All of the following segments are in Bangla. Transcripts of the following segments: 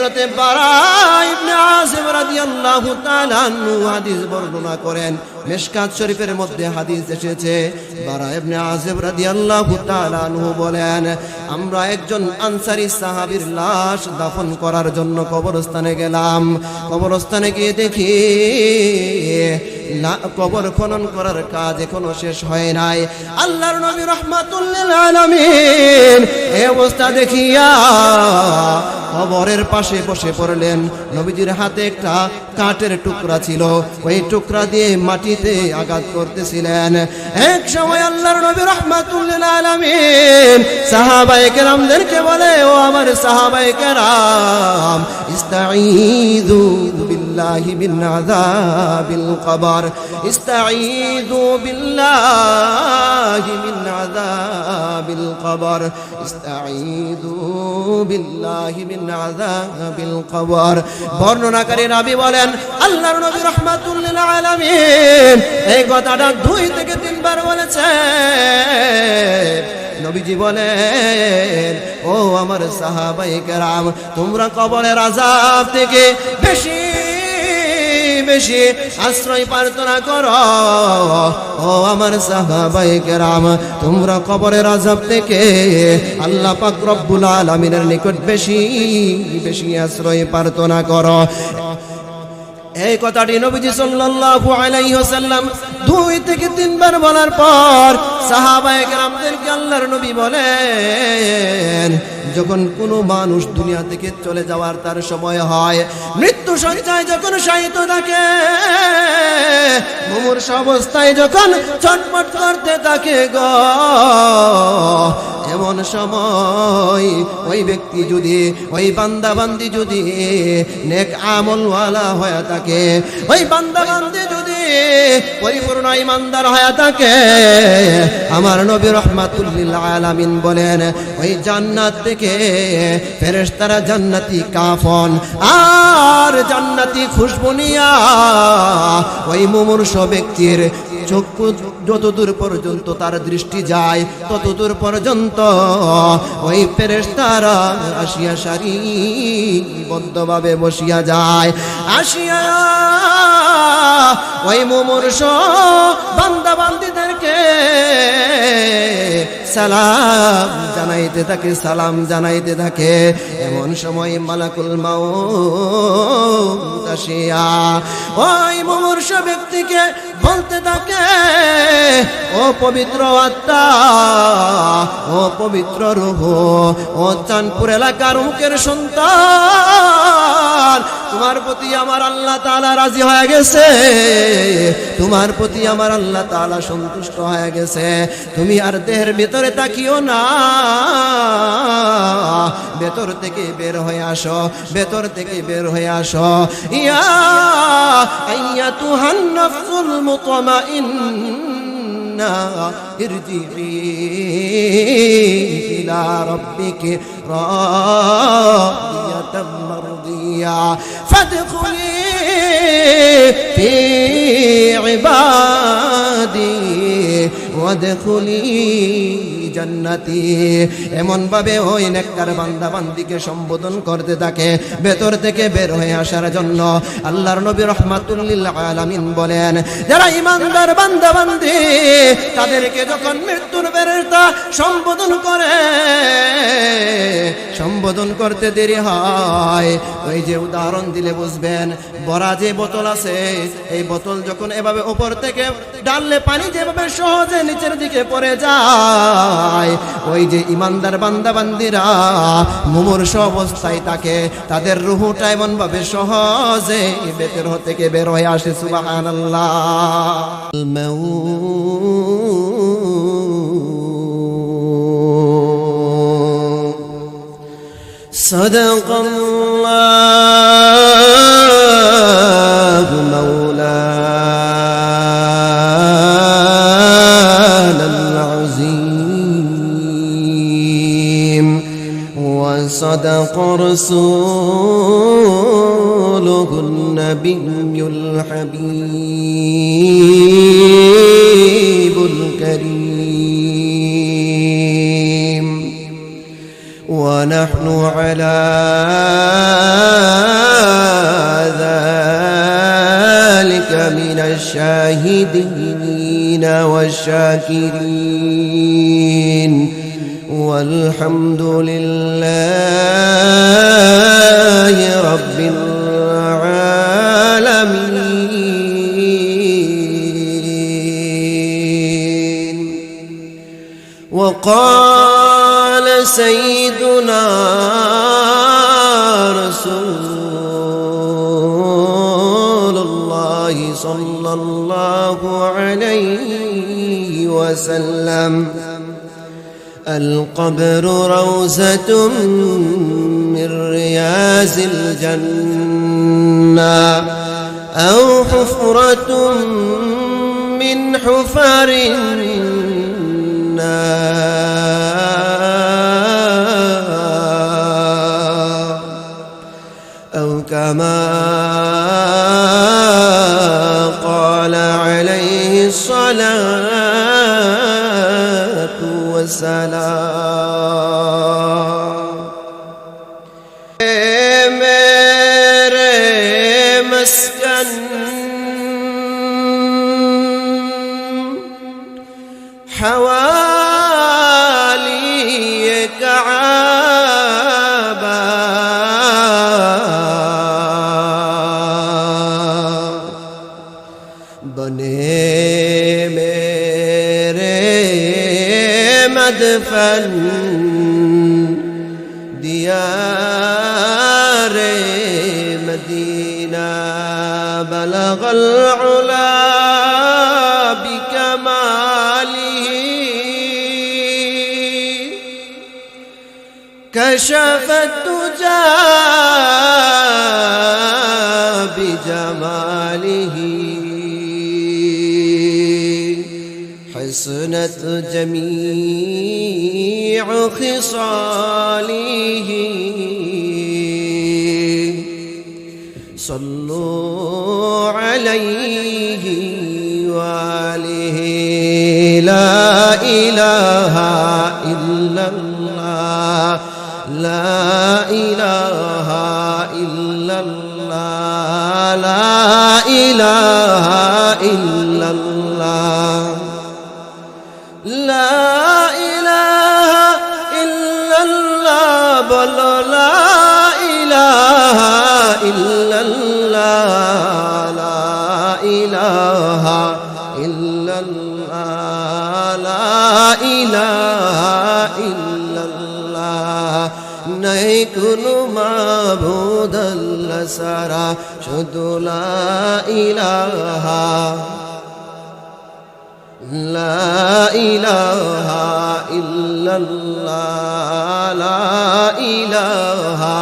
হযরতে বারা ইবনে আযিব রাদিয়াল্লাহু তাআলা আনহু হাদিস বর্ণনা করেন। মিশকাত শরীফের মধ্যে হাদিস এসেছে, বারা ইবনে আযিব রাদিয়াল্লাহু তাআলা আনহু বলেন, আমরা একজন আনসারী সাহাবীর লাশ দাফন করার জন্য কবরস্থানে গেলাম। কবরস্থানে গিয়ে দেখি কবর খনন করার কাজ এখনো শেষ হয় নাই। আল্লাহর নবী রাহমাতুল লিল আলামিন এই অবস্থা দেখিয়া কবরের পাশে বসে পড়লেন। নবীজির হাতে একটা কাঠের টুকরা ছিল, ওই টুকরা দিয়ে মাটিতে আঘাত করতেছিলেন। এক সময় আল্লাহর নবী রাহমাতুল লিল আলামিন সাহাবায়ে কেরামদেরকে বলে, ও আমার সাহাবায়ে কেরাম, ইস্তাঈযু বিল্লাহি মিন আযাবিল কবর, ইস্তাঈযু বিল্লাহি মিন আযাবিল কবর, ইস্তাঈযু বিল্লাহি মিন আযাবিল কবর। বর্ণনাকারী রাবী বলেন, আল্লাহর নবী রাহমাতুল লিল আলামিন এই কথাটা 2 থেকে 3 বার বলেছে। নবীজি বলেন, ও আমার সাহাবায়ে কেরাম, তোমরা কবরের আযাব থেকে বেশি বেশি আশ্রয় প্রার্থনা করো। ও আমার সাহাবায়ে কেরাম, তোমরা কবরের আযাব থেকে আল্লাহ পাক রব্বুল আলামিনের নিকট বেশি বেশি আশ্রয় প্রার্থনা করো। এই কথাটি নবীজি সাল্লাল্লাহু আলাইহি ওয়াসাল্লাম 2 থেকে 3 বার বলার পর সাহাবায়ে কেরামদেরকে আল্লাহর নবী বলেন, যখন কোনো মানুষ দুনিয়া থেকে চলে যাওয়ার তার সময় হয়, মৃত্যু শয্যায় যখন শায়িত থাকে, মুমূর্ষু অবস্থায় যখন ছটফট করতে থাকে গো, এমন সময় ওই ব্যক্তি যদি, ওই বান্দা বান্দি যদি নেক আমলওয়ালা হয়ে থাকে, ওই বান্দা বান্দি যদি পরিপূর্ণ ঈমানদার হয়ে থাকে, আমার নবী রাহমাতুল লিল আলামিন বলেন, ওই জান্নাত থেকে ফেরেশতারা জান্নাতি কাফন আর জান্নাতি খুশবু নিয়া ওই মুমূর্ষু ব্যক্তির চক্ষু যতদূর পর্যন্ত তার দৃষ্টি যায় ততদূর পর্যন্ত ওই ফেরেশতারা আসিয়া সারিবদ্ধভাবে বসিয়া যায়। আসিয়া ওই মুমূর্ষু বান্দা বান্দীদেরকে সালাম জানাইতে থাকে, সালাম জানাইতে থাকে। এমন সময় মালাকুল মাউত আসিয়া ওই মুমূর্ষু ব্যক্তিকে বলতে থাকে, ও পবিত্র আত্মা, ও পবিত্র রূহ, ও চাঁদপুর এলাকার মুখের সন্তান, তোমার প্রতি আমার আল্লাহ তাআলা রাজি হয়ে গেছে, তোমার প্রতি আমার আল্লাহ তাআলা সন্তুষ্ট হয়ে গেছে। তুমি আর দেহের ভিতরে তাকিও না, ভেতর থেকে বের হয়ে আসো, ভেতর থেকে বের হয়ে আসো। ইয়া আইয়াতুহান নাফসুল মুতমাইন্না ইরজিই ইলা রাব্বিকি রাদিয়াতাম মারদিয়া ফাদখুলি ফি ইবাদি ওয়াদখুলি জান্নাতি। এমন ভাবে ওই নেককার বান্দা বান্দিকে সম্বোধন করতে থাকে ভেতর থেকে বের হয়ে আসার জন্য। আল্লাহর নবী রাহমাতুল লিল আলামিন বলেন, যারা ঈমানদার বান্দা বান্দি তাদেরকে যখন মৃত্যুর ফেরেশতা সম্বোধন করে, সম্বোধন করতে দেরি হয়, ওই যে উদাহরণ দিলে বুঝবেন, বড়া যে বোতল আছে, এই বোতল যখন এভাবে উপর থেকে ডাললে পানি যেভাবে সহজে নিচের দিকে পড়ে যায়, ওই যে ঈমানদার বান্দা বান্দিরা মুমূর্ষু অবস্থায় থাকে, তাদের রূহটা এমন ভাবে সহজে ভেতর থেকে বের হয়ে আসে। সুবহানাল্লাহ। সাদাকাল্লাহু মাওলানাল আযীম ওয়া সাদাকা রাসূলুহুন নাবিয়্যুল হাবিবুল কারীম ونحن على الشاهدين والشاكرين والحمد لله رب العالمين. وقال سيدنا رسول الله صلى الله عليه وسلم: القبر روزة من رياض الجنة أو حفرة من حفر النار، أو كما قال عليه الصلاة والسلام. मेरे मस्कन हवाली काबा, बने मेरे मदफन दियारे मदीना, बलगल उला बिकमालिही, कशफत तुजा बिजमालिही, हसनत जमीअ खिसालिही, सल्लु अलैहि वालिहि। ला इलाहा इल्लल्लाह, ला इलाहा इल्लल्लाह, ला इलाहा इल्लल्लाह, ला इलाहा इल्लल्लाह, बोलो ला इलाहा इल्लल्लाह, ला इलाहा इल्लल्लाह, ला इलाहा इल्लल्लाह। नहीं कुनु माबूद अल्लाह सारा, शुधु ला इलाहा, ला इलाहा इल्लल्लाह, ला इलाहा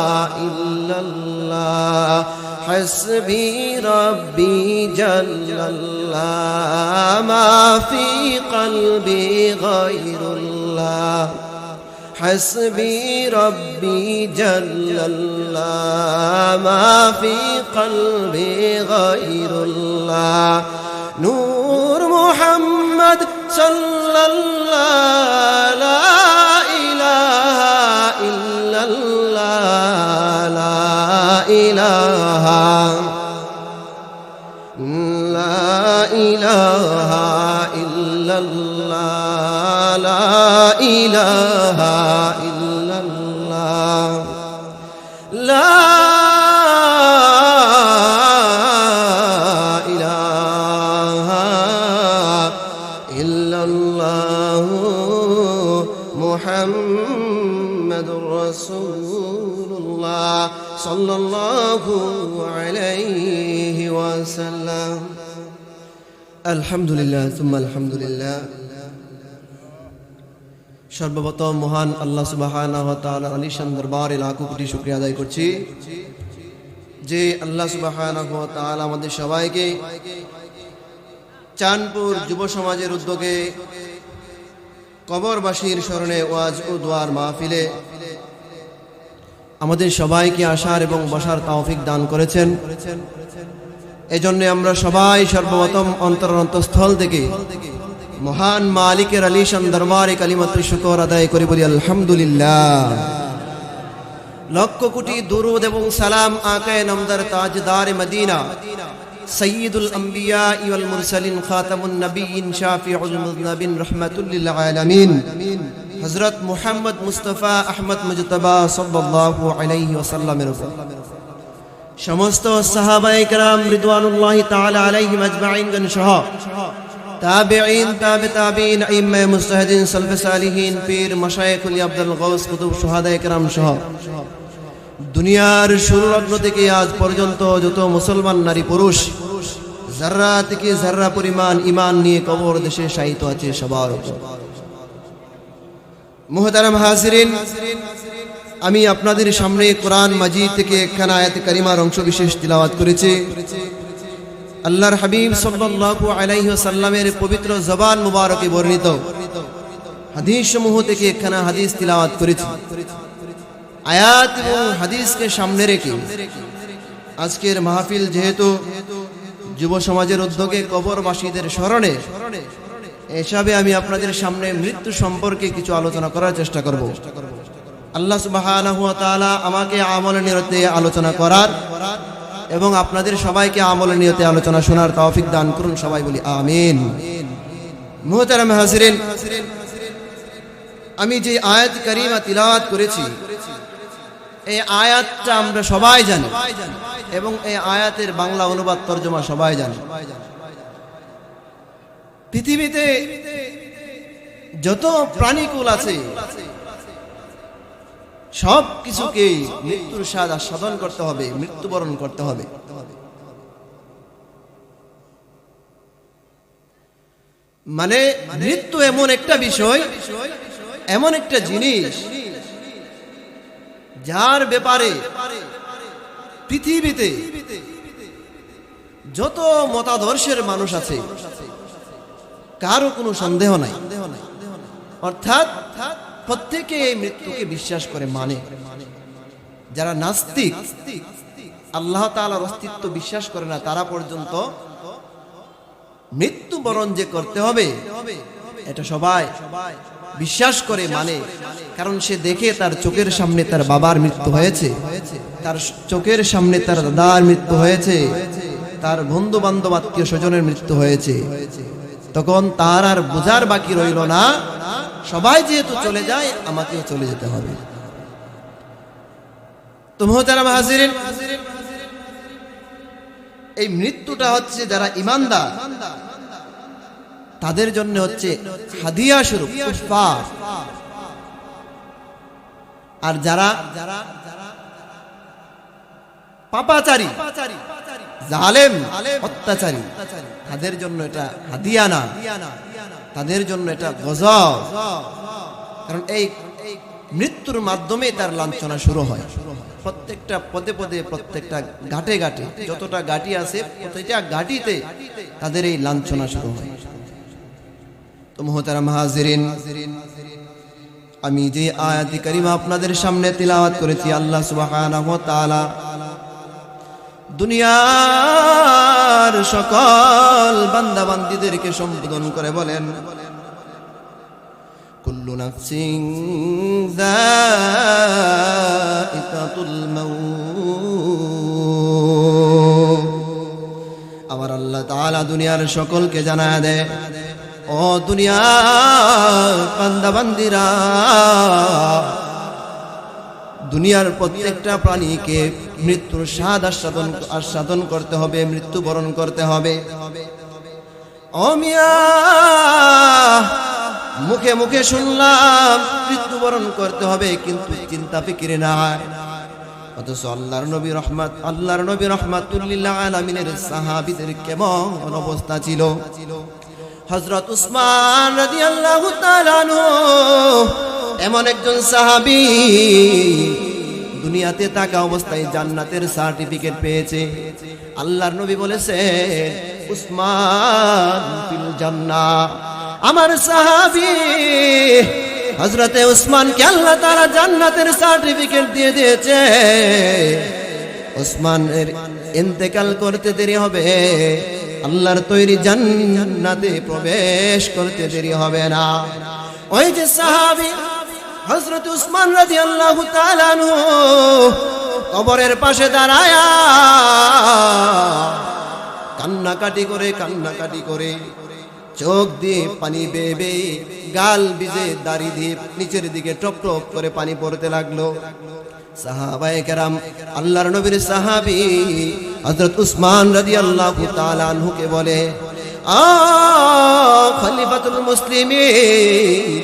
इल्लल्लाह। हस्बी रब्बी जल्लल्लाह, मा फी क़ल्बी गैरुल्लाह, हस्बी रब्बी जल्लल्लाह, मा फी क़ल्बी गैरुल्लाह। नूर मुहम्मद सल्लल्लाह, ला इलाहा इल्लल्लाह, ला इलाहा, ला इलाहा इल्लल्लाह, ला इलाहा इल्लल्लाह, ला मुहम्मदुर रसूलुल्लाह सल्लल्लाहु अलैहि वसल्लम। अल्हम्दुलिल्लाह सुम्मा अल्हम्दुलिल्लाह। সর্বপ্রথম মহান আল্লাহ সুবহানাহু ওয়া তাআলার আলিশান দরবারে লাখো কোটি শুকরিয়া আদায় করছি যে আল্লাহ সুবহানাহু ওয়া তাআলা আমাদের সবাইকে চাঁদপুর যুব সমাজের উদ্যোগে কবরবাসীর স্মরণে ওয়াজ ও দোয়ার মাহফিলে আমাদের সবাইকে আসার এবং বসার তৌফিক দান করেছেন। এজন্য আমরা সবাই সর্বপ্রথম অন্তরস্থল থেকে মহান মালিকের আলিশান দরবারে কালিমাতুল শুকর আদায় করি, বলি আলহামদুলিল্লাহ। লক্ষ কোটি দুরূদ এবং সালাম আকায়ে নামদার তাজদার মদিনা সাইয়্যিদুল আম্বিয়া ওয়াল মুরসালিন খাতামুন নবিয়্যিন শাফিউল মুযনিবিন রাহমাতুল লিল আলামিন হযরত মুহাম্মদ মুস্তাফা আহমদ মুজতবা সাল্লাল্লাহু আলাইহি ওয়াসাল্লামের উপর সমস্ত সাহাবায়ে কেরাম রিদওয়ানুল্লাহি তাআলা আলাইহিম আজমাইন সহ তাবিঈন তাবিঈন আইম্মায়ে মুজতাহিদিন সালফে সালিহিন পীর মাশায়েখুল আব্দুল গাউস কুতুব শুহাদায়ে কেরাম সহ দুনিয়ার শুরু লগ্ন থেকে আজ পর্যন্ত যত মুসলমান নারী পুরুষ যাররা থেকে যাররা পরিমাণ ঈমান নিয়ে কবর দেশে শায়িত আছে সবার উপর মুহতারাম হাজিরিন, আমি আপনাদের সামনে কোরআন মাজিদ থেকে একখানা আয়াত কারিমার অংশ বিশেষ তিলাওয়াত করেছি। আল্লাহর হাবিব সাল্লাল্লাহু আলাইহি ওয়াসাল্লামের পবিত্র জবান মুবারকে বর্ণিত হাদিস সমূহ থেকে একখানা হাদিস তিলাওয়াত করেছি। আয়াত এবং হাদিসকে সামনে রেখে আজকের মাহফিল যেহেতু যুব সমাজের উদ্যোগে কবরবাসীদের স্মরণে, এসবে আমি আপনাদের সামনে মৃত্যু সম্পর্কে কিছু আলোচনা করার চেষ্টা করব। আল্লাহ সুবহানাহু ওয়া তাআলা আমাকে আমল নিয়তে আলোচনা করার এবং আপনাদের সবাইকে আমল নিয়তে আলোচনা শোনার তৌফিক দান করুন, সবাই বলি আমিন। মুহতারাম হাজিরিন, আমি যে আয়াত কারিমা তিলাওয়াত করেছি এই আয়াতটা আমরা সবাই জানি এবং এই আয়াতের বাংলা অনুবাদ তরজমা সবাই জানি। পৃথিবীতে যত প্রাণীকুল আছে সব কিছুকে মৃত্যুর স্বাদ আস্বাদন করতে হবে, মৃত্যুবরণ করতে হবে। মানে মৃত্যু এমন একটা বিষয়, এমন একটা জিনিস যার ব্যাপারে পৃথিবীতে যত মতাদর্শের মানুষ আছে কারো কোনো সন্দেহ নাই। অর্থাৎ প্রত্যেকে এই মৃত্যুকে বিশ্বাস করে মানে। যারা নাস্তিক, আল্লাহ তাআলার অস্তিত্ব বিশ্বাস করে না, তারা পর্যন্ত মৃত্যুবরণ যে করতে হবে এটা সবাই বিশ্বাস করে মানে। কারণ সে দেখে তার চোখের সামনে তার বাবার মৃত্যু হয়েছে, তার চোখের সামনে তার দাদার মৃত্যু হয়েছে, তার বন্ধু বান্ধব আত্মীয় স্বজনের মৃত্যু হয়েছে। তখন তার আর বোঝার বাকি রইল না, সবাই যেহেতু চলে যায় আমাকেও চলে যেতে হবে। তো মুহতারাম হাজিরিন, এই মৃত্যুটা হচ্ছে যারা ঈমানদার তাদের জন্য হচ্ছে হাদিয়া স্বরূপ, উপহার। আর যারা পাপাচারী, জালেম, অত্যাচারী, তাদের জন্য এটা হাদিয়া না, তাদের জন্য এটা গজব। কারণ এই মৃত্যুর মাধ্যমে তার লাঞ্ছনা শুরু হয়। প্রত্যেকটা পদে পদে, প্রত্যেকটা ঘাটে ঘাটে, যতটা ঘাটি আছে প্রত্যেকটা ঘাটিতে তাদের এই লাঞ্ছনা শুরু হয়। তো মুহতারাম হাজিরিন, আমি যে আয়াতি কারিমা আপনাদের সামনে তিলাওয়াত করেছি, আল্লাহ সুবহানাহু ওয়া তাআলা দুনিয়ার সকল বান্দা বান্দীদেরকে সম্বোধন করে বলেন, কুল্লু নাফসিন যায়িকাতুল মাউত। আমার আল্লাহ তাআলা দুনিয়ার সকলকে জানায় দেয়, ও দুনিয়ার বান্দা বান্দীরা, দুনিয়ার প্রত্যেকটা প্রাণীকে মৃত্যুর স্বাদ আস্বাদন করতে হবে, মৃত্যুবরণ করতে হবে। ও মিয়া, মুখে মুখে শুনলাম মৃত্যুবরণ করতে হবে, কিন্তু চিন্তা ফিকিরে নাই। অথচ আল্লাহর নবী রহমাতুল লিল আলামিনের সাহাবীদের কেমন অবস্থা ছিল। হযরত উসমান রাদিয়াল্লাহু তাআলা আনহু এমন একজন সাহাবী, দুনিয়াতে থাকা অবস্থায় জান্নাতের সার্টিফিকেট পেয়েছে। আল্লাহর নবী বলেছে, উসমান ফিল জান্নাহ। আমার সাহাবী হযরতে উসমানকে আল্লাহ তাআলা জান্নাতের সার্টিফিকেট দিয়ে দিয়েছে। উসমানের ইন্তেকাল করতে দেরি হবে, আল্লাহর তৈরি জান্নাতে প্রবেশ করতে দেরি হবে না। ওই যে সাহাবী হযরত উসমান রাদিয়াল্লাহু তাআলা আনহু কবরের পাশে দাঁড়ায়া কান্নাকাটি করে চোখ দিয়ে পানি বেয়ে বেয়ে গাল ভিজে দাড়ি দিয়ে নিচের দিকে টপ টপ করে পানি পড়তে লাগলো। সাহাবায়ে কেরাম আল্লাহর নবীর সাহাবী হযরত উসমান রাদিয়াল্লাহু তাআলা আনহুকে বলে, খলিফাতুল মুসলিমিন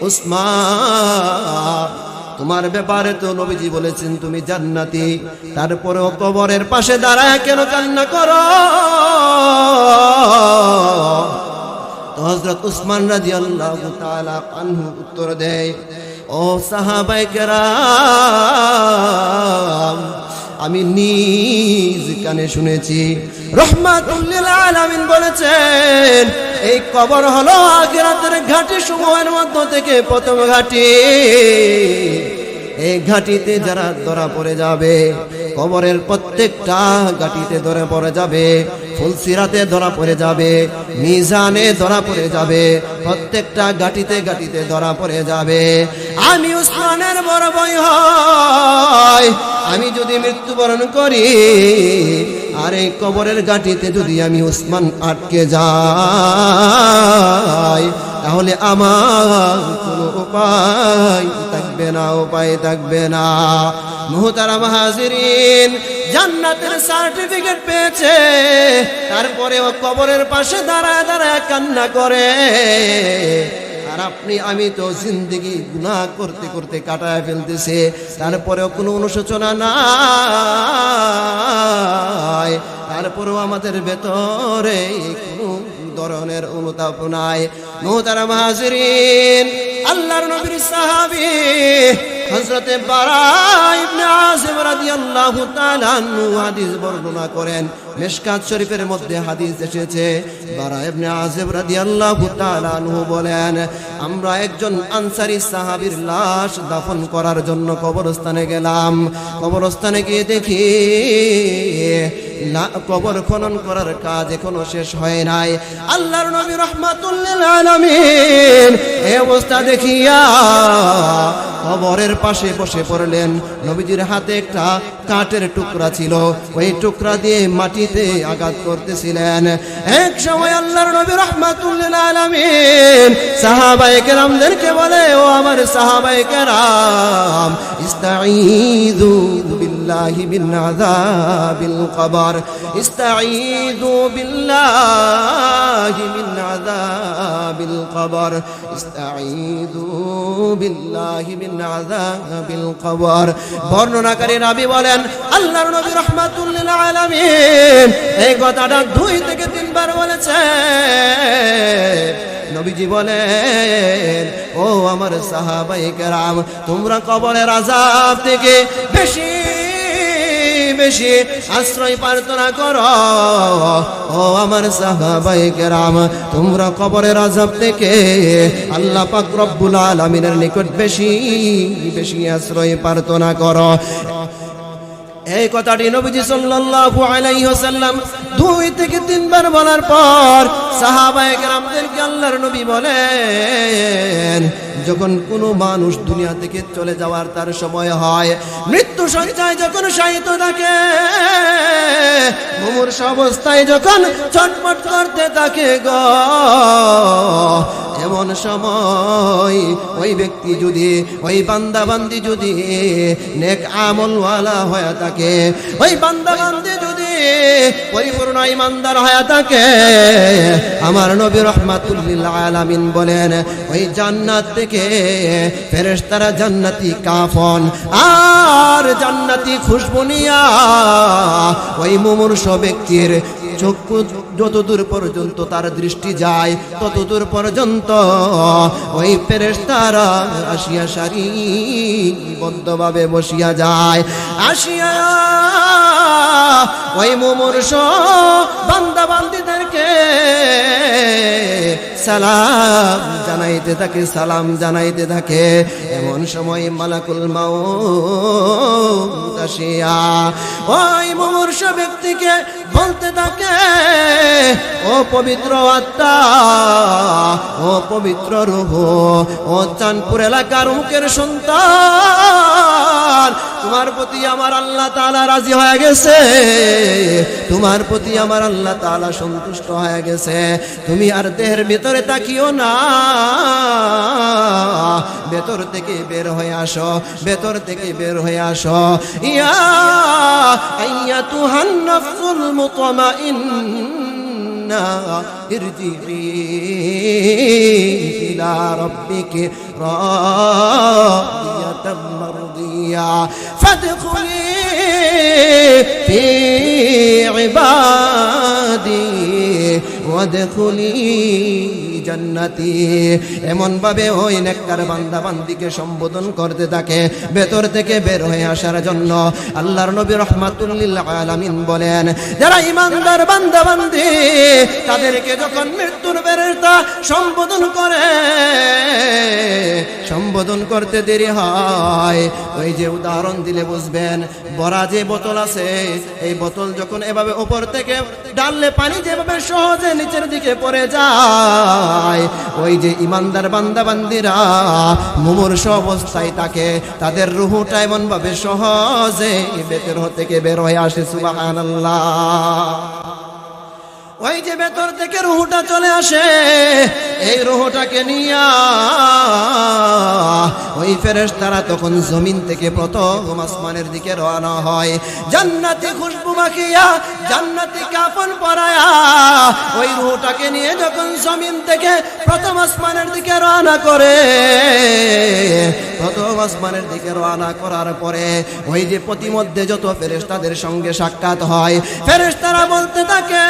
উসমান, তোমার ব্যাপারে তো নবীজি বলেছেন তুমি জান্নাতি, তারপরেও কবরের পাশে দাঁড়ায় কেন কান্না করো? তো হযরত উসমান রাদিয়াল্লাহু তাআলা আনহু উত্তর দেয়, ও সাহাবায়ে কেরাম, আমি নিজ কানে শুনেছি রাহমাতুল লিল আলামিন বলেছেন, এই কবর হলো আখিরাতের ঘাঁটি সমূহের মধ্য থেকে প্রথম ঘাঁটি। এই ঘাঁটিতে যারা ধরা পড়ে যাবে, কবরের প্রত্যেকটা ঘাঁটিতে ধরা পড়ে যাবে, ফুলসিরাতে ধরা পড়ে যাবে, মিজানে ধরা পড়ে যাবে, প্রত্যেকটা ঘাঁটিতে ঘাঁটিতে ধরা পড়ে যাবে। আমি উসমানের বড় ভয় হয়, আমি যদি মৃত্যুবরণ করি আর এই কবরের ঘাঁটিতে যদি আমি উসমান আটকে যাই, তাহলে আমার কোনো উপায় থাকবে না। মুহতারাম হাজিরিন, জান্নাতের সার্টিফিকেট পেয়েছে, তারপরেও কবরের পাশে দাঁড়ায় দাঁড়ায় কান্না করে। আর আপনি আমি তো জিন্দেগি গুনাহ করতে করতে কাটায় ফেলতেছে, তারপরেও কোনো অনুশোচনা নাই, তারপরেও আমাদের ভেতরে কোনো ধরনের অনুতাপ নাই। মুহতারাম হাজিরিন, আল্লাহর নবীর সাহাবী হযরতে বারা ইবনে আযিব রাদিয়াল্লাহু তাআলা আনহু হাদিস বর্ণনা করেন। মিশকাত শরীফের মধ্যে হাদিস এসেছে, বারা ইবনে আযিব রাদিয়াল্লাহু তাআলা আনহু বলেন, আমরা একজন আনসারী সাহাবীর লাশ দাফন করার জন্য কবরস্থানে গেলাম। কবরস্থানে গিয়ে দেখি কবর খনন করার কাজ এখনো শেষ হয় নাই। আল্লাহর নবী রাহমাতুল লিল আলামিন এই অবস্থা দেখিয়া কবরের পাশে বসে পড়লেন। নবীজির হাতে একটা কাঠের টুকরা ছিল, ওই টুকরা দিয়ে মাটিতে আঘাত করতেছিলেন। এক সময় আল্লাহর নবী রাহমাতুল লিল আলামিন সাহাবায়ে কেরামদেরকে বলে, ও আমার সাহাবায়ে কেরাম, ইস্তাঈযু বিল্লাহি মিন আযাবিল কবর, ইস্তাঈযু বিল্লাহি মিন আযাবিল কবর, ইস্তাঈযু বিল্লাহি মিন আযাবিল কবর। বর্ণনাকারী রাবী বলেন, আল্লাহর নবী রাহমাতুল লিল আলামিন এই কথাটা 2 থেকে 3 বার বলেছেন। নবীজি বলেন, ও আমার সাহাবায়ে কেরাম, তোমরা কবরের আযাব থেকে বেশি বেশি আশ্রয় প্রার্থনা করো। ও আমার সাহাবায়ে কেরাম, তোমরা কবরের আযাব থেকে আল্লাহ পাক রব্বুল আলামিনের নিকট বেশি বেশি আশ্রয় প্রার্থনা করো। এই কথাটি নবীজি সাল্লাল্লাহু আলাইহি ওয়াসাল্লাম 2 থেকে 3 বার বলার পর সাহাবায়ে কেরামদেরকে আল্লাহর নবী বলেন, যখন কোনো মানুষ দুনিয়া থেকে চলে যাওয়ার তার সময় হয়, মৃত্যু শয্যায় যখন শায়িত থাকে, মুমূর্ষ অবস্থায় যখন ছটফট করতে থাকে গো, এমন সময় ওই ব্যক্তি যদি, ওই বান্দা বান্দি যদি নেক আমলওয়ালা হয়ে থাকে, ওই বান্দা বান্দি যদি পরিপূর্ণ ঈমানদার হয়ে থাকে, আমার নবী রাহমাতুল লিল আলামিন বলেন, ওই জান্নাত থেকে ফেরেশতারা জান্নাতি কাফন আর জান্নাতি খুশবু নিয়া ওই মুমূর্ষ ব্যক্তির চক্ষু যতদূর পর্যন্ত তার দৃষ্টি যায় ততদূর পর্যন্ত ওই ফেরেশতারা আসিয়া সারিবদ্ধভাবে বসিয়া যায়। আসিয়া ওই মুমূর্ষ বান্দা বান্দীদেরকে সালাম জানাইতে থাকে। এমন সময় মালাকুল মাউত আসিয়া ওই মুমূর্ষ ব্যক্তিকে বলতে থাকে, ও পবিত্র আত্মা, ও পবিত্র রূহ, ও চাঁদপুর এলাকার মুখের সন্তান, তোমার প্রতি আমার আল্লাহ তাআলা রাজি হয়ে গেছে, তোমার প্রতি আমার আল্লাহ তাআলা সন্তুষ্ট হয়ে গেছে। তুমি আর দেহের ভিতরে তাকিও না, ভেতর থেকে বের হয়ে আসো, ভেতর থেকে বের হয়ে আসো। ইয়া আইয়াতুহান নাফসুল মুতমাইন্না ইরজিই ইলা রাব্বিকি রাদিয়াতাম মারদিয়া ফাদখুলি ফি ইবাদি ওয়াদখুলি জান্নাতি। এমন ভাবে ওই নেককার বান্দা বান্দিকে সম্বোধন করতে থাকে ভেতর থেকে বের হয়ে আসার জন্য। আল্লাহর নবী রাহমাতুল লিল আলামিন বলেন, যারা ঈমানদার বান্দা বান্দি তাদেরকে যখন মৃত্যুর ফেরেশতা সম্বোধন করে, সম্বোধন করতে দেরি হয়, ওই যে উদাহরণ দিলে বুঝবেন, বড়া যে বোতল আছে, এই বোতল যখন এভাবে উপর থেকে ডাললে পানি যেভাবে সহজে নিচের দিকে পড়ে যায়, ওই যে ঈমানদার বান্দা বান্দিরা মুমূর্ষ অবস্থায় থাকে, তাদের রূহটা এমন ভাবে সহজে ভেতর থেকে বের হয়ে আসে। সুবহানাল্লাহ। ওই যে ভেতর থেকে রূহটা চলে আসে, এই রূহটাকে নিয়া ওই ফেরেশতারা তখন জমিন থেকে প্রথম আসমানের দিকে রওনা হয়, জান্নাতি খুশবু মাখিয়া, জান্নাতি কাফন পরায়া ওই রূহটাকে নিয়ে যখন জমিন থেকে প্রথম আসমানের দিকে রওনা করে, প্রথম আসমানের দিকে রওনা করার পরে ওই যে প্রতিমধ্যে যত ফেরেশতাদের সঙ্গে সাক্ষাৎ হয়, ফেরেশতারা বলতে থাকে,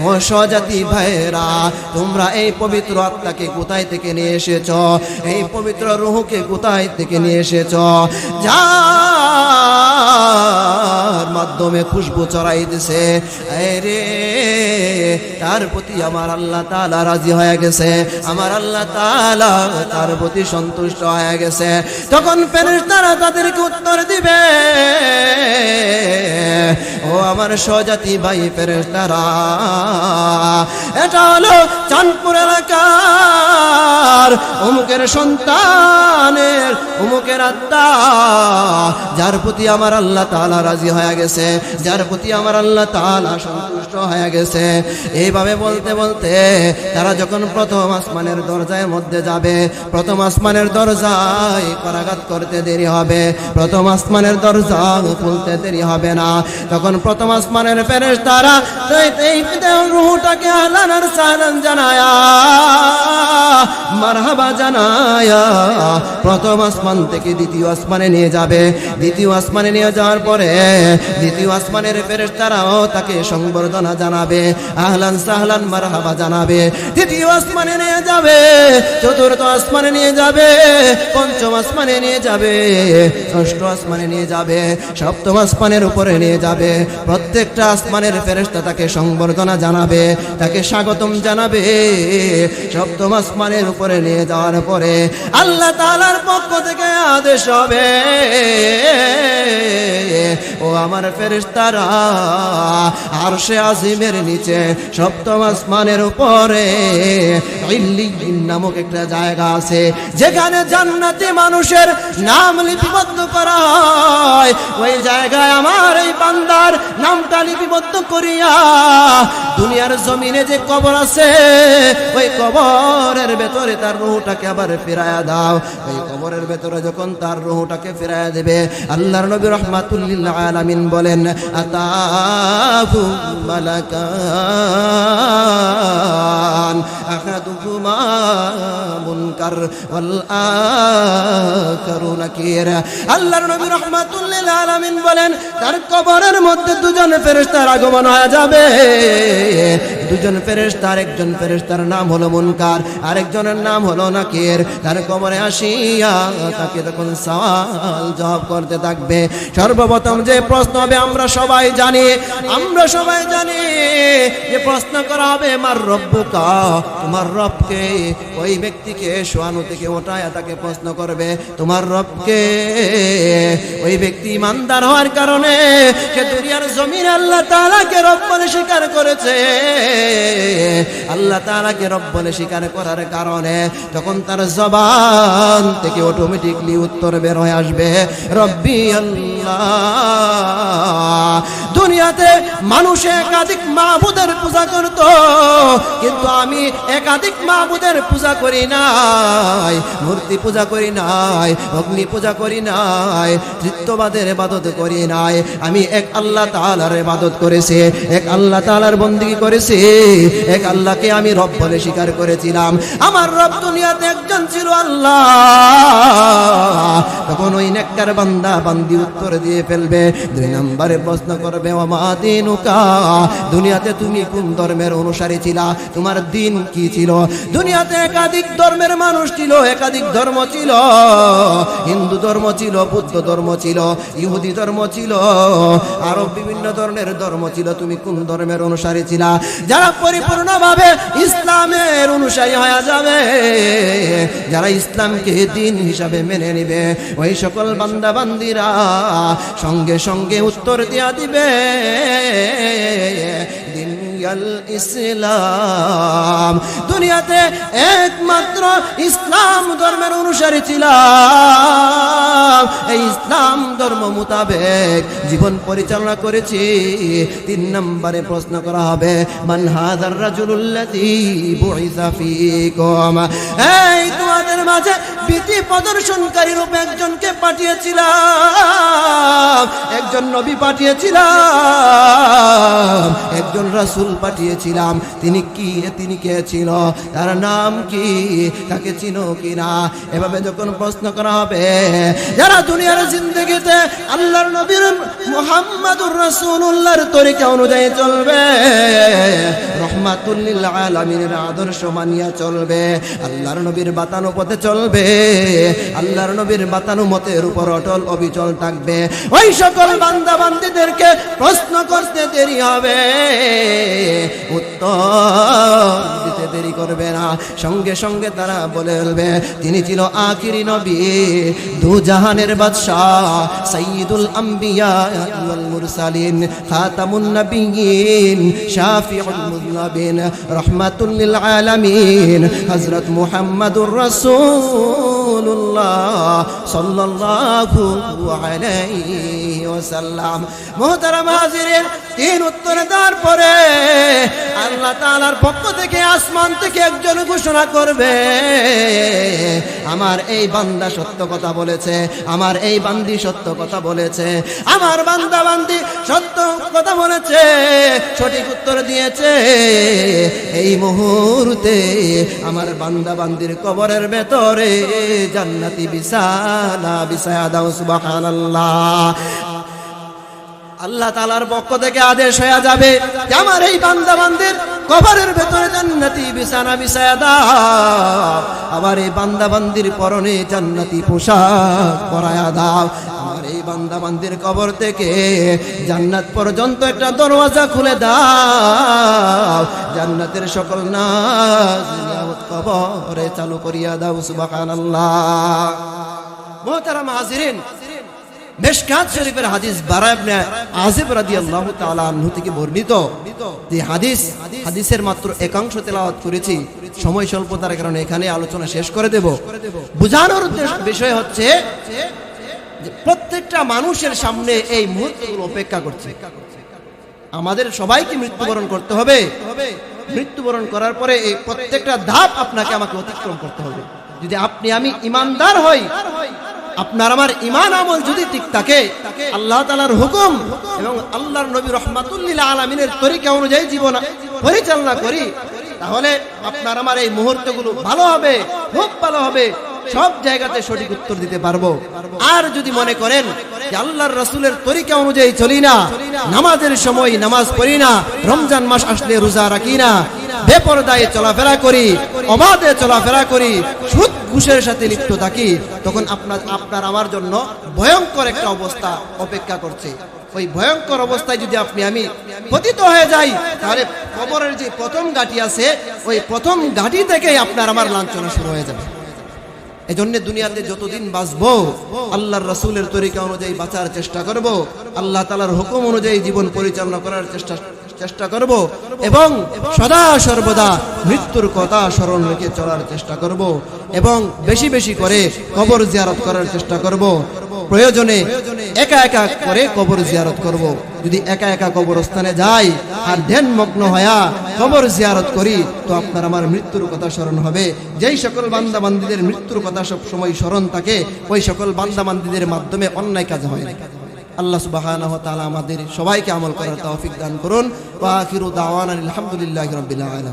ও স্বজাতি ভাইরা, তোমরা এই পবিত্র আত্মাকে কোথায় থেকে নিয়ে এসেছো, এই পবিত্র রূহকে কোথায় থেকে নিয়ে এসেছো, যার মাধ্যমে খুশবু ছড়াইতেছে, আরে তার প্রতি আমার আল্লাহ তাআলা রাজি হয়ে গেছে, আমার আল্লাহ তাআলা তার প্রতি সন্তুষ্ট হয়ে গেছে। তখন ফেরেশতারা তাদেরকে উত্তর দিবে, ও আমার স্বজাতি ভাই ফেরেশতারা, এটা হলো চাঁদপুর এলাকার অমুকের সন্তানের অমুকের আত্মা, যার প্রতি আমার আল্লাহ তাআলা রাজি হয়ে গেছে, যার প্রতি আমার আল্লাহ তাআলা সন্তুষ্ট হয়ে গেছে। এইভাবে বলতে বলতে তারা যখন প্রথম আসমানের দরজার মধ্যে যাবে, প্রথম আসমানের দরজায় করাঘাত করতে দেরি হবে, প্রথম আসমানের দরজা খুলতে দেরি হবে না। তখন প্রথম আসমানের ফেরেশতারা এই রূহটাকে আহলান আর সাহলান জানায়া, মারহাবা জানায়া প্রথম আসমান থেকে দ্বিতীয় আসমানে নিয়ে যাবে। দ্বিতীয় আসমানে নিয়ে যাওয়ার পরে দ্বিতীয় আসমানের ফেরেশতারাও তাকে সংবর্ধনা জানাবে, আহলান সাহলান মারহাবা জানাবে। তৃতীয় আসমানে নিয়ে যাবে, চতুর্থ আসমানে নিয়ে যাবে, পঞ্চম আসমানে নিয়ে যাবে, ষষ্ঠ আসমানে নিয়ে যাবে, সপ্তম আসমানের উপরে নিয়ে যাবে। প্রত্যেকটা আসমানের ফেরেশতা তাকে সংবর্ধনা জানাবে, তাকে স্বাগতম জানাবে। সপ্তম আসমানের উপরে নিয়ে যাওয়ার পরে আল্লাহ তাআলার পক্ষ থেকে আদেশ হবে, ও আমার ফেরেশতারা, আরশে আজিমের নিচে সপ্তম আসমানের উপরে ইল্লিয়িন নামক একটা জায়গা আছে, যেখানে জান্নাতি মানুষের নাম লিপিবদ্ধ করা হয়। ওই জায়গায় আমার এই বান্দার নামটা লিপিবদ্ধ করিয়া দুনিয়ার জমিনে যে কবর আছে, ওই কবরের ভেতরে তার রূহটাকে আবার ফিরায়া দাও। ওই কবরের ভেতরে যখন তার রূহটাকে ফিরায়া দেবে, আল্লাহর নবী রাহমাতুল লিল আলামিন বলেন, আতাহু মালাকান আহাদুহুমা মুনকার ওয়াল আখারু নাকির। আল্লাহর নবী রাহমাতুল লিল আলামিন বলেন, তার কবরের মধ্যে দুজন ফেরেশতার আগমন হয়ে যাবে। দুজন ফেরেশতার, একজন ফেরেশতার নাম হলো মুনকার, আরেকজনের নাম হলো নাকির। তার কবরে আসিয়া তাকে তখন সওয়াল জবাব করতে থাকবে। সর্বপ্রথম যে প্রশ্ন হবে আমরা সবাই জানি যে প্রশ্ন করা হবে, মার রব্বুকা, তোমার রবকে। ওই ব্যক্তিকে ব্যক্তিকে শোয়ানো থেকে ওঠায় তাকে প্রশ্ন করবে তোমার রবকে। ওই ব্যক্তি ইমানদার হওয়ার কারণে সে দুনিয়ার জমিনে আল্লাহ তাআলাকে রব বলে স্বীকার করেছে। আল্লাহ তাআলাকে রব বলে স্বীকার করার কারণে তখন তার জবান থেকে অটোমেটিকলি উত্তর বের হয়ে আসবে রব্বি আল্লাহ। দুনিয়াতে মানুষ একাধিক মাবুদের পূজা করত, কিন্তু আমি একাধিক মাবুদের পূজা করি নাই, মূর্তি পূজা করি নাই, অগ্নি পূজা করি নাই, তৃতীয়বাদের ইবাদত করি নাই। আমি এক আল্লাহ তাআলার ইবাদত করেছি, এক আল্লাহ তাআলার বন্দেগী করেছি, এক আল্লাহকে আমি রব বলে স্বীকার করেছিলাম। আমার রব দুনিয়াতে একজন ছিল আল্লাহ। তখন ওই নেককার বান্দা বান্দি উত্তর দিয়ে ফেলবে, 2 নম্বরে প্রশ্ন করবে ওমা দীনুকা, দুনিয়াতে তুমি কোন ধর্মের অনুসারী ছিলা, তোমার দিন কি ছিল? দুনিয়াতে একাধিক ধর্মের মানুষ ছিল, একাধিক ধর্ম ছিল, হিন্দু ধর্ম ছিল, বৌদ্ধ ধর্ম ছিল, ইহুদি ধর্ম ছিল, আরো বিভিন্ন ধরনের ধর্ম ছিল। তুমি কোন ধর্মের অনুসারী ছিলা? যারা পরিপূর্ণভাবে ইসলামের অনুসারী হয়ে যাবে, যারা ইসলামকে দিন হিসাবে মেনে নিবে, ওই সকল বান্দা বান্দিরা সঙ্গে সঙ্গে উত্তর দিয়া দিবে দিনাল ইসলাম। দুনিয়াতে একমাত্র ইসলাম ধর্মের অনুসারী ছিলাম, এই ইসলাম ধর্ম মোতাবেক জীবন পরিচালনা করেছি। 3 নম্বরে প্রশ্ন করা হবে মান হাযার রাজুলুল্লাযী বুইসা ফীকুম, এই তোমাদের মাঝে ভীতি প্রদর্শনকারী রূপে একজনকে পাঠিয়েছিলাম, একজন নবী পাঠিয়েছিলাম, একজন রাসূল পাঠিয়েছিলাম। তিনি কে ছিল, তার নাম কি, তাকে চিনো কিনা? এভাবে যখন প্রশ্ন করা হবে, যারা দুনিয়ার জিন্দেগিতে আল্লাহর নবীর মুহাম্মাদুর রাসূলুল্লাহর তরিকা অনুযায়ী চলবে, রহমাতুল লিল আলামিনের আদর্শ মানিয়া চলবে, আল্লাহর নবীর বাতানো পথে চলবে, আল্লাহর নবীর বাতানো মতের উপর অটল অবিচল থাকবে, ওই সকল বান্দা বান্দীদেরকে প্রশ্ন করতে দেরি হবে, উত্তর দিতে দেরি করবে না। সঙ্গে সঙ্গে তারা বলে ফেলবে তিনি ছিল আখিরি নবী, দু জাহানের বাদশাহ, সাইয়্যিদুল আম্বিয়া ওয়াল মুরসালিন, খাতামুন নবিয়্যিন, শাফিউল মুযনিবিন, রাহমাতুল লিল আলামিন, হযরত মুহাম্মাদুর রাসূলুল্লাহ সাল্লাল্লাহু আলাইহি ওয়াসাল্লাম। মুহতারাম হাজিরিন, 3 উত্তর দেওয়ার পরে আল্লাহ তাআলার পক্ষ থেকে আসমান থেকে একজন ঘোষণা করবে আমার এই বান্দা সত্য কথা বলেছে, আমার এই বান্দি সত্য কথা বলেছে, আমার বান্দা বান্দি সত্য কথা বলেছে, সঠিক উত্তর দিয়েছে। এই মুহূর্তে আমার বান্দা বান্দির কবরের ভেতরে জান্নাতি বিছানা বিছায়া দাও, সুবহানাল্লাহ। আল্লাহ তাআলার পক্ষ থেকে আদেশ হয়ে যাবে যে আমার এই বান্দা বান্দির কবরের ভেতরে জান্নাতি বিছানা বিছায়া দাও, আবার এই বান্দা বান্দির পরনে জান্নাতি পোশাক পরায়া দাও। আমার এই বান্দা বান্দির কবর থেকে জান্নাত পর্যন্ত একটা দরওয়াজা খুলে দাও, জান্নাতের সকল নাজ নিয়ামত কবরে চালু করিয়া দাও, সুবহানাল্লাহ। মুহতারাম হাজিরিন, মিশকাত শরীফের হাদিস বারা ইবনে আযিব রাদিয়াল্লাহু তাআলা আনহু থেকে বর্ণিত। এই হাদিসের মাত্র একাংশ তেলাওয়াত করেছি, সময় স্বল্পতার কারণে এখানে আলোচনা শেষ করে দেব। বোঝানোর বিষয় হচ্ছে যে প্রত্যেকটা মানুষের সামনে এই মুহূর্তগুলো অপেক্ষা করছে। আমাদের সবাইকে মৃত্যুবরণ করতে হবে। মৃত্যুবরণ করার পরে এই প্রত্যেকটা ধাপ আপনাকে আমাকে অতিক্রম করতে হবে। যদি আপনি আমি ইমানদার হই, আপনার আমার ঈমান আমল যদি ঠিক থাকে, আল্লাহ তাআলার হুকুম এবং আল্লাহর নবী রাহমাতুল লিল আলামিনের তরিকা অনুযায়ী জীবন পরিচালনা করি, তাহলে আপনার আমার এই মুহূর্তগুলো ভালো হবে, খুব ভালো হবে, সব জায়গাতে সঠিক উত্তর দিতে পারবো। আর যদি মনে করেন যে আল্লাহর রাসূলের তরিকা অনুযায়ী চলি না, নামাজের সময় নামাজ পড়ি না, রমজান মাস আসলে রোজা রাখি না, বেপরদায় চলাফেরা করি, অবাধে চলাফেরা করি, সুদ ঘুষের সাথে লিপ্ত থাকি, তখন আপনার আমার জন্য ভয়ঙ্কর একটা অবস্থা অপেক্ষা করছে। ওই ভয়ঙ্কর অবস্থায় যদি আপনি আমি পতিত হয়ে যাই, তাহলে কবরের যে প্রথম ঘাটি আছে ওই প্রথম ঘাটি থেকেই আপনার আমার লাঞ্ছনা শুরু হয়ে যাবে। এই জন্য দুনিয়াতে যতদিন বাঁচবো আল্লাহর রাসূলের তরিকা অনুযায়ী বাঁচার চেষ্টা করব, আল্লাহ তাআলার হুকুম অনুযায়ী জীবন পরিচালনা করার চেষ্টা করব এবং সদা সর্বদা মৃত্যুর কথা স্মরণ রেখে চলার চেষ্টা করব এবং বেশি বেশি করে কবর জিয়ারত করার চেষ্টা করব। প্রয়োজনে একা একা করে কবর জিয়ারত করব। যদি একা একা কবরস্থানে যাই আর ধ্যানমগ্ন হয়া কবর জিয়ারত করি তো আপনার আমার মৃত্যুর কথা স্মরণ হবে। যেই সকল বান্দা বান্দীদের মৃত্যুর কথা সব সময় স্মরণ থাকে ওই সকল বান্দা বান্দীদের মাধ্যমে অন্যায় কাজ হয় না। আল্লাহ সুবহানাহু ওয়া তাআলা আমাদের সবাইকে আমল করার তৌফিক দান করুন। ওয়া আখিরু দাওয়ানা আলহামদুলিল্লাহি রাব্বিল আলামিন।